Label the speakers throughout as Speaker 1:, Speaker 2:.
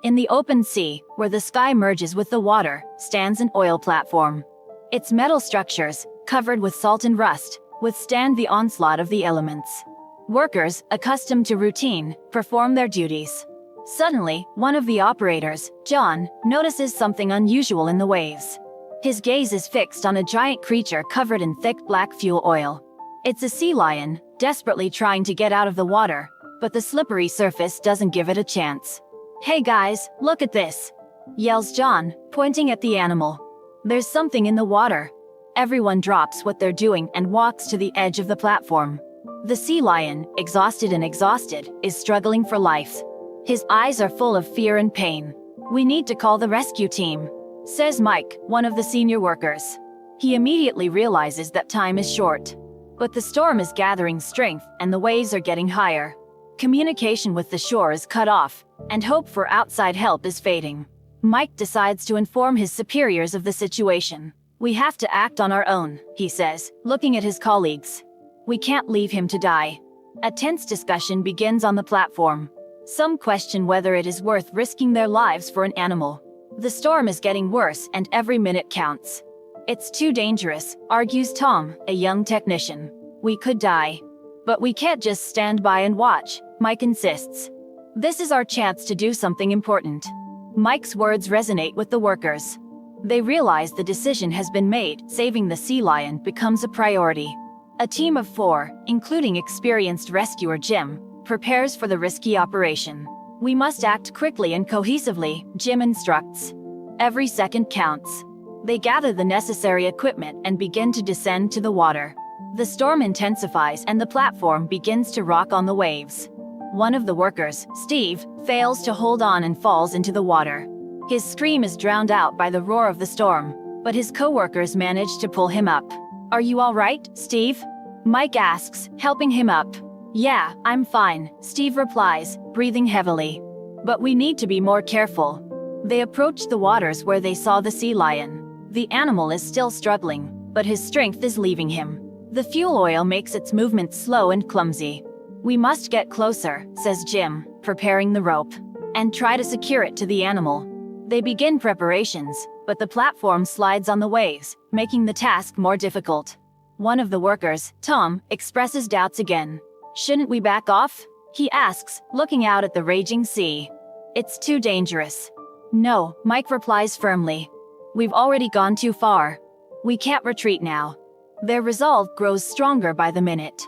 Speaker 1: In the open sea, where the sky merges with the water, stands an oil platform. Its metal structures, covered with salt and rust, withstand the onslaught of the elements. Workers, accustomed to routine, perform their duties. Suddenly, one of the operators, John, notices something unusual in the waves. His gaze is fixed on a giant creature covered in thick black fuel oil. It's a sea lion, desperately trying to get out of the water, but the slippery surface doesn't give it a chance. "Hey guys, look at this!" yells John, pointing at the animal. "There's something in the water." Everyone drops what they're doing and walks to the edge of the platform. The sea lion, exhausted, is struggling for life. His eyes are full of fear and pain. "We need to call the rescue team," says Mike, one of the senior workers. He immediately realizes that time is short. But the storm is gathering strength and the waves are getting higher. Communication with the shore is cut off, and hope for outside help is fading. Mike decides to inform his superiors of the situation. "We have to act on our own," he says, looking at his colleagues. "We can't leave him to die." A tense discussion begins on the platform. Some question whether it is worth risking their lives for an animal. The storm is getting worse and every minute counts. "It's too dangerous," argues Tom, a young technician. "We could die." "But we can't just stand by and watch," Mike insists. "This is our chance to do something important." Mike's words resonate with the workers. They realize the decision has been made. Saving the sea lion becomes a priority. A team of 4, including experienced rescuer Jim, prepares for the risky operation. "We must act quickly and cohesively," Jim instructs. "Every second counts." They gather the necessary equipment and begin to descend to the water. The storm intensifies and the platform begins to rock on the waves. One of the workers, Steve, fails to hold on and falls into the water. His scream is drowned out by the roar of the storm, but his co-workers manage to pull him up. "Are you all right, Steve?" Mike asks, helping him up. "Yeah, I'm fine," Steve replies, breathing heavily. "But we need to be more careful." They approach the waters where they saw the sea lion. The animal is still struggling, but his strength is leaving him. The fuel oil makes its movement slow and clumsy. "We must get closer," says Jim, preparing the rope, "and try to secure it to the animal." They begin preparations, but the platform slides on the waves, making the task more difficult. One of the workers, Tom, expresses doubts again. "Shouldn't we back off?" he asks, looking out at the raging sea. "It's too dangerous." "No," Mike replies firmly. "We've already gone too far. We can't retreat now." Their resolve grows stronger by the minute.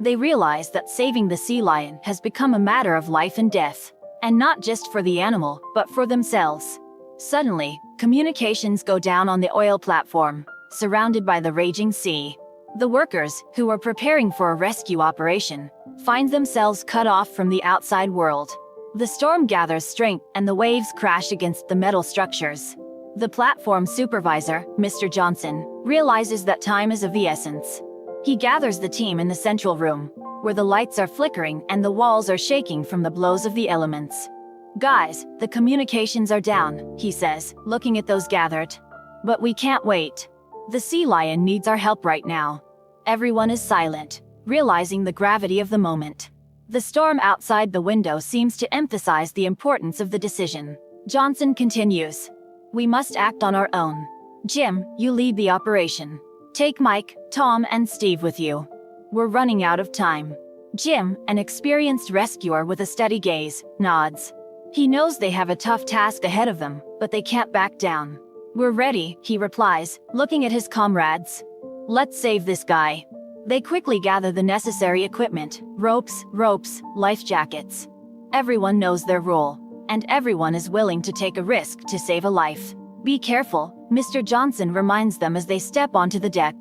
Speaker 1: They realize that saving the sea lion has become a matter of life and death, and not just for the animal, but for themselves. Suddenly, communications go down on the oil platform, surrounded by the raging sea. The workers, who were preparing for a rescue operation, find themselves cut off from the outside world. The storm gathers strength and the waves crash against the metal structures. The platform supervisor, Mr. Johnson, realizes that time is of the essence. He gathers the team in the central room, where the lights are flickering and the walls are shaking from the blows of the elements. "Guys, the communications are down," he says, looking at those gathered. "But we can't wait. The sea lion needs our help right now." Everyone is silent, realizing the gravity of the moment. The storm outside the window seems to emphasize the importance of the decision. Johnson continues. "We must act on our own. Jim, you lead the operation. Take Mike, Tom, and Steve with you. We're running out of time." Jim, an experienced rescuer with a steady gaze, nods. He knows they have a tough task ahead of them, but they can't back down. "We're ready," he replies, looking at his comrades. "Let's save this guy." They quickly gather the necessary equipment, ropes, life jackets. Everyone knows their role, and everyone is willing to take a risk to save a life. "Be careful," Mr. Johnson reminds them as they step onto the deck.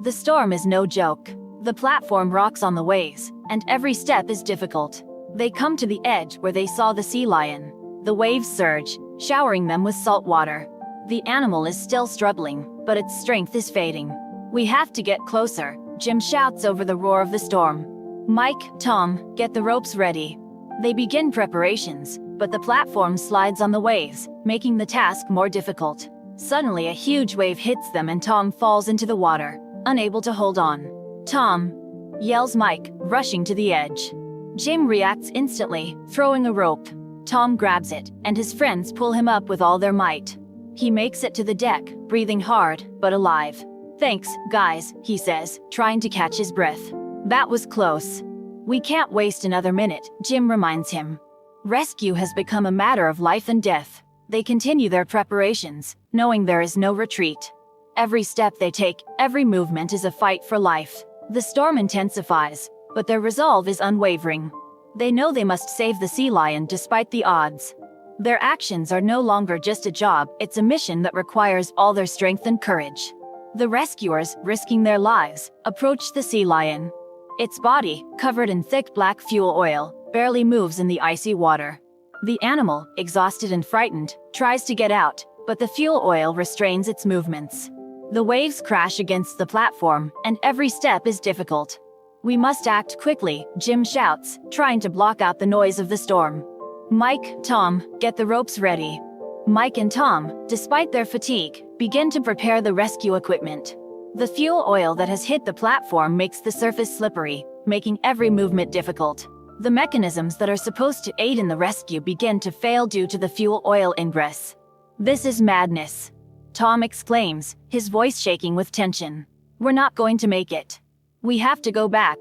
Speaker 1: The storm is no joke. The platform rocks on the waves, and every step is difficult. They come to the edge where they saw the sea lion. The waves surge, showering them with salt water. The animal is still struggling, but its strength is fading. "We have to get closer," Jim shouts over the roar of the storm. "Mike, Tom, get the ropes ready." They begin preparations, but the platform slides on the waves, making the task more difficult. Suddenly a huge wave hits them and Tom falls into the water, unable to hold on. "Tom!" yells Mike, rushing to the edge. Jim reacts instantly, throwing a rope. Tom grabs it, and his friends pull him up with all their might. He makes it to the deck, breathing hard, but alive. "Thanks, guys," he says, trying to catch his breath. "That was close." "We can't waste another minute," Jim reminds him. Rescue has become a matter of life and death. They continue their preparations, knowing there is no retreat. Every step they take, every movement is a fight for life. The storm intensifies, but their resolve is unwavering. They know they must save the sea lion despite the odds. Their actions are no longer just a job, it's a mission that requires all their strength and courage. The rescuers, risking their lives, approach the sea lion. Its body, covered in thick black fuel oil, barely moves in the icy water. The animal, exhausted and frightened, tries to get out, but the fuel oil restrains its movements. The waves crash against the platform, and every step is difficult. "We must act quickly," Jim shouts, trying to block out the noise of the storm. "Mike, Tom, get the ropes ready." Mike and Tom, despite their fatigue, begin to prepare the rescue equipment. The fuel oil that has hit the platform makes the surface slippery, making every movement difficult. The mechanisms that are supposed to aid in the rescue begin to fail due to the fuel oil ingress. "This is madness," Tom exclaims, his voice shaking with tension. "We're not going to make it. We have to go back."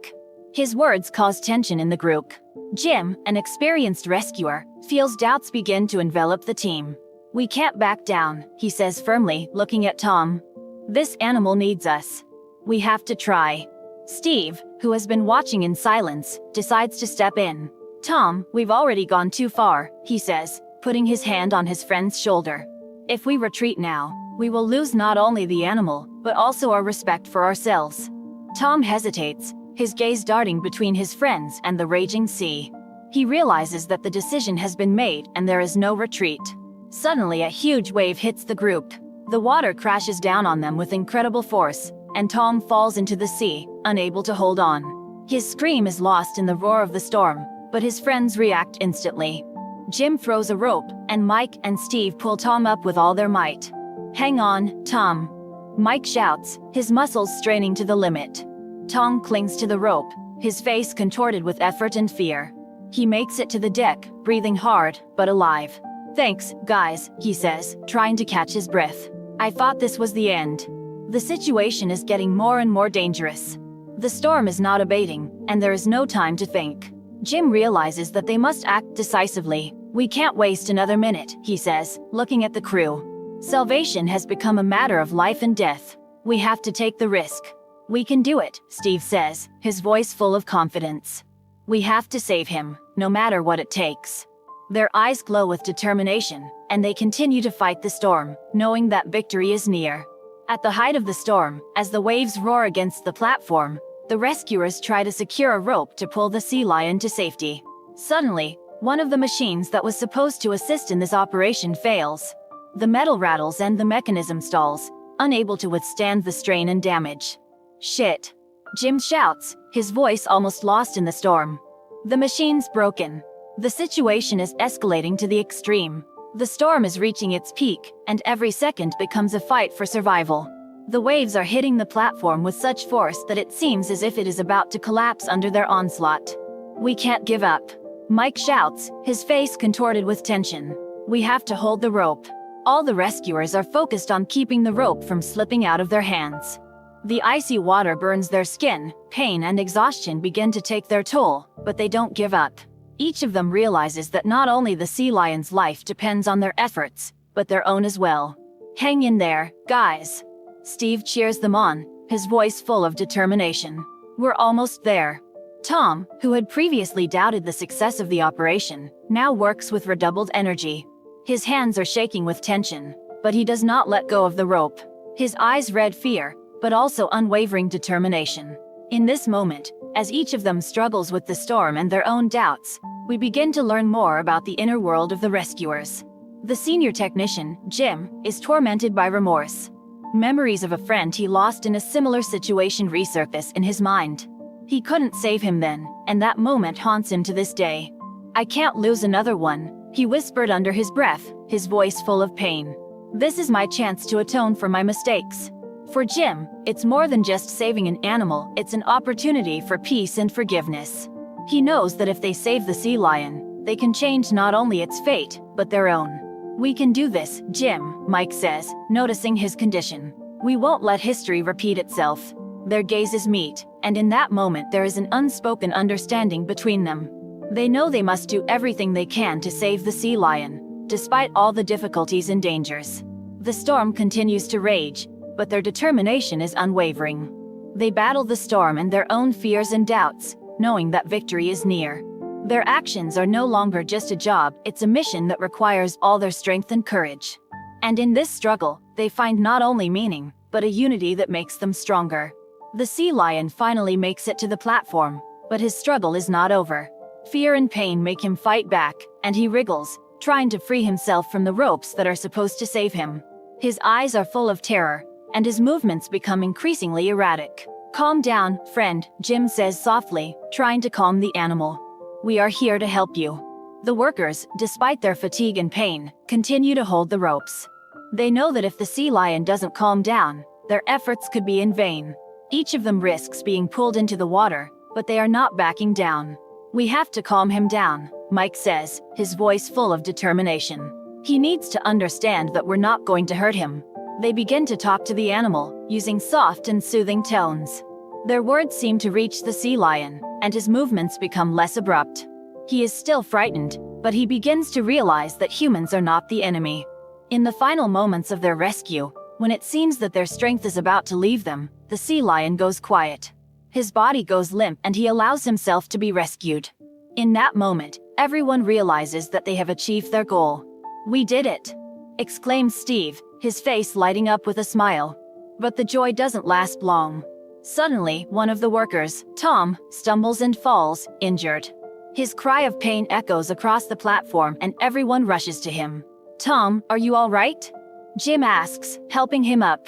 Speaker 1: His words cause tension in the group. Jim, an experienced rescuer, feels doubts begin to envelop the team. "We can't back down," he says firmly, looking at Tom. "This animal needs us. We have to try." Steve, who has been watching in silence, decides to step in. "Tom, we've already gone too far," he says, putting his hand on his friend's shoulder. "If we retreat now, we will lose not only the animal, but also our respect for ourselves." Tom hesitates, his gaze darting between his friends and the raging sea. He realizes that the decision has been made and there is no retreat. Suddenly a huge wave hits the group. The water crashes down on them with incredible force, and Tom falls into the sea, unable to hold on. His scream is lost in the roar of the storm, but his friends react instantly. Jim throws a rope, and Mike and Steve pull Tom up with all their might. "Hang on, Tom," Mike shouts, his muscles straining to the limit. Tom clings to the rope, his face contorted with effort and fear. He makes it to the deck, breathing hard, but alive. "Thanks, guys," he says, trying to catch his breath. "I thought this was the end." The situation is getting more and more dangerous. The storm is not abating, and there is no time to think. Jim realizes that they must act decisively. "We can't waste another minute," he says, looking at the crew. "Salvation has become a matter of life and death. We have to take the risk." "We can do it," Steve says, his voice full of confidence. "We have to save him, no matter what it takes." Their eyes glow with determination, and they continue to fight the storm, knowing that victory is near. At the height of the storm, as the waves roar against the platform, the rescuers try to secure a rope to pull the sea lion to safety. Suddenly, one of the machines that was supposed to assist in this operation fails. The metal rattles and the mechanism stalls, unable to withstand the strain and damage. "Shit!" Jim shouts, his voice almost lost in the storm. The machine's broken. The situation is escalating to the extreme. The storm is reaching its peak, and every second becomes a fight for survival. The waves are hitting the platform with such force that it seems as if it is about to collapse under their onslaught. "We can't give up," Mike shouts, his face contorted with tension. "We have to hold the rope." All the rescuers are focused on keeping the rope from slipping out of their hands. The icy water burns their skin, pain and exhaustion begin to take their toll, but they don't give up. Each of them realizes that not only the sea lion's life depends on their efforts, but their own as well. "Hang in there, guys." Steve cheers them on, his voice full of determination. "We're almost there." Tom, who had previously doubted the success of the operation, now works with redoubled energy. His hands are shaking with tension, but he does not let go of the rope. His eyes read fear, but also unwavering determination. In this moment, as each of them struggles with the storm and their own doubts, we begin to learn more about the inner world of the rescuers. The senior technician, Jim, is tormented by remorse. Memories of a friend he lost in a similar situation resurface in his mind. He couldn't save him then, and that moment haunts him to this day. "I can't lose another one," he whispered under his breath, his voice full of pain. "This is my chance to atone for my mistakes." For Jim, it's more than just saving an animal, it's an opportunity for peace and forgiveness. He knows that if they save the sea lion, they can change not only its fate, but their own. "We can do this, Jim," Mike says, noticing his condition. "We won't let history repeat itself." Their gazes meet, and in that moment there is an unspoken understanding between them. They know they must do everything they can to save the sea lion, despite all the difficulties and dangers. The storm continues to rage, but their determination is unwavering. They battle the storm and their own fears and doubts, knowing that victory is near. Their actions are no longer just a job, it's a mission that requires all their strength and courage. And in this struggle, they find not only meaning, but a unity that makes them stronger. The sea lion finally makes it to the platform, but his struggle is not over. Fear and pain make him fight back, and he wriggles, trying to free himself from the ropes that are supposed to save him. His eyes are full of terror, and his movements become increasingly erratic. "Calm down, friend," Jim says softly, trying to calm the animal. "We are here to help you." The workers, despite their fatigue and pain, continue to hold the ropes. They know that if the sea lion doesn't calm down, their efforts could be in vain. Each of them risks being pulled into the water, but they are not backing down. "We have to calm him down," Mike says, his voice full of determination. "He needs to understand that we're not going to hurt him." They begin to talk to the animal, using soft and soothing tones. Their words seem to reach the sea lion, and his movements become less abrupt. He is still frightened, but he begins to realize that humans are not the enemy. In the final moments of their rescue, when it seems that their strength is about to leave them, the sea lion goes quiet. His body goes limp and he allows himself to be rescued. In that moment, everyone realizes that they have achieved their goal. "We did it!" exclaims Steve, his face lighting up with a smile. But the joy doesn't last long. Suddenly, one of the workers, Tom, stumbles and falls, injured. His cry of pain echoes across the platform and everyone rushes to him. "Tom, are you all right?" Jim asks, helping him up.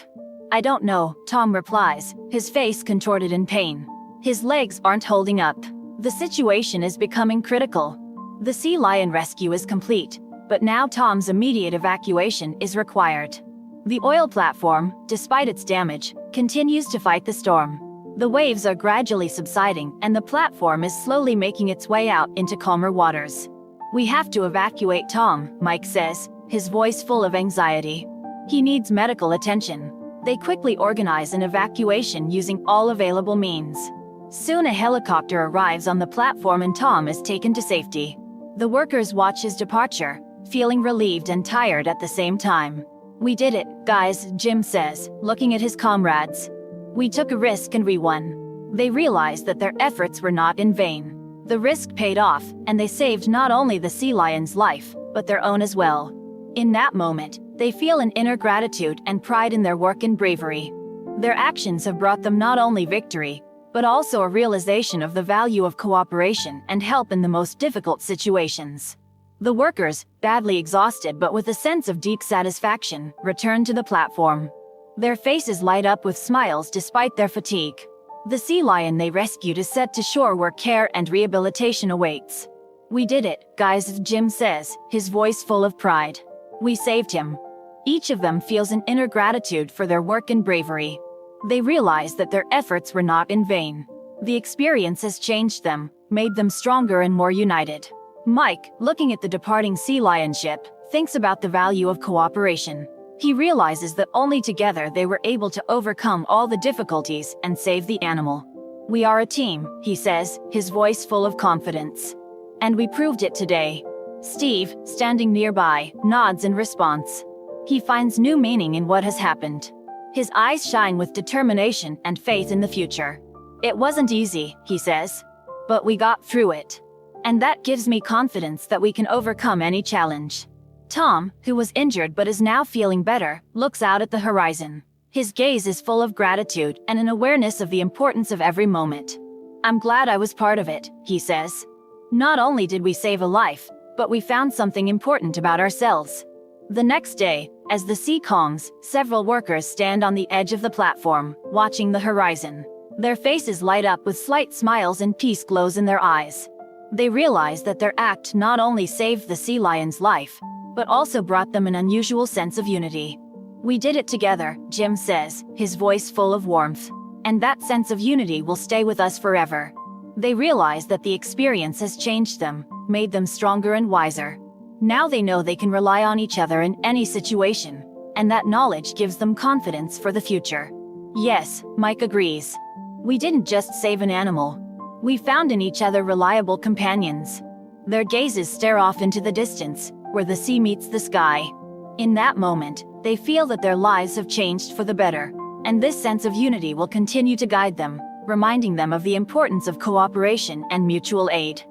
Speaker 1: "I don't know," Tom replies, his face contorted in pain. His legs aren't holding up. The situation is becoming critical. The sea lion rescue is complete, but now Tom's immediate evacuation is required. The oil platform, despite its damage, continues to fight the storm. The waves are gradually subsiding and the platform is slowly making its way out into calmer waters. "We have to evacuate Tom," Mike says, his voice full of anxiety. "He needs medical attention." They quickly organize an evacuation using all available means. Soon a helicopter arrives on the platform and Tom is taken to safety. The workers watch his departure, feeling relieved and tired at the same time. "We did it, guys," Jim says, looking at his comrades. "We took a risk and we won." They realize that their efforts were not in vain. The risk paid off, and they saved not only the sea lion's life, but their own as well. In that moment, they feel an inner gratitude and pride in their work and bravery. Their actions have brought them not only victory, but also a realization of the value of cooperation and help in the most difficult situations. The workers, badly exhausted but with a sense of deep satisfaction, return to the platform. Their faces light up with smiles despite their fatigue. The sea lion they rescued is set to shore where care and rehabilitation awaits. "We did it, guys," Jim says, his voice full of pride. "We saved him." Each of them feels an inner gratitude for their work and bravery. They realize that their efforts were not in vain. The experience has changed them, made them stronger and more united. Mike, looking at the departing sea lion ship, thinks about the value of cooperation. He realizes that only together they were able to overcome all the difficulties and save the animal. "We are a team," he says, his voice full of confidence. "And we proved it today." Steve, standing nearby, nods in response. He finds new meaning in what has happened. His eyes shine with determination and faith in the future. "It wasn't easy," he says, "but we got through it. And that gives me confidence that we can overcome any challenge." Tom, who was injured but is now feeling better, looks out at the horizon. His gaze is full of gratitude and an awareness of the importance of every moment. "I'm glad I was part of it," he says. "Not only did we save a life, but we found something important about ourselves." The next day, as the sea calms, several workers stand on the edge of the platform, watching the horizon. Their faces light up with slight smiles and peace glows in their eyes. They realize that their act not only saved the sea lion's life, but also brought them an unusual sense of unity. "We did it together," Jim says, his voice full of warmth. "And that sense of unity will stay with us forever." They realize that the experience has changed them, made them stronger and wiser. Now they know they can rely on each other in any situation, and that knowledge gives them confidence for the future. Yes, Mike agrees. We didn't just save an animal. We found in each other reliable companions. Their gazes stare off into the distance, where the sea meets the sky. In that moment, they feel that their lives have changed for the better, and this sense of unity will continue to guide them, reminding them of the importance of cooperation and mutual aid.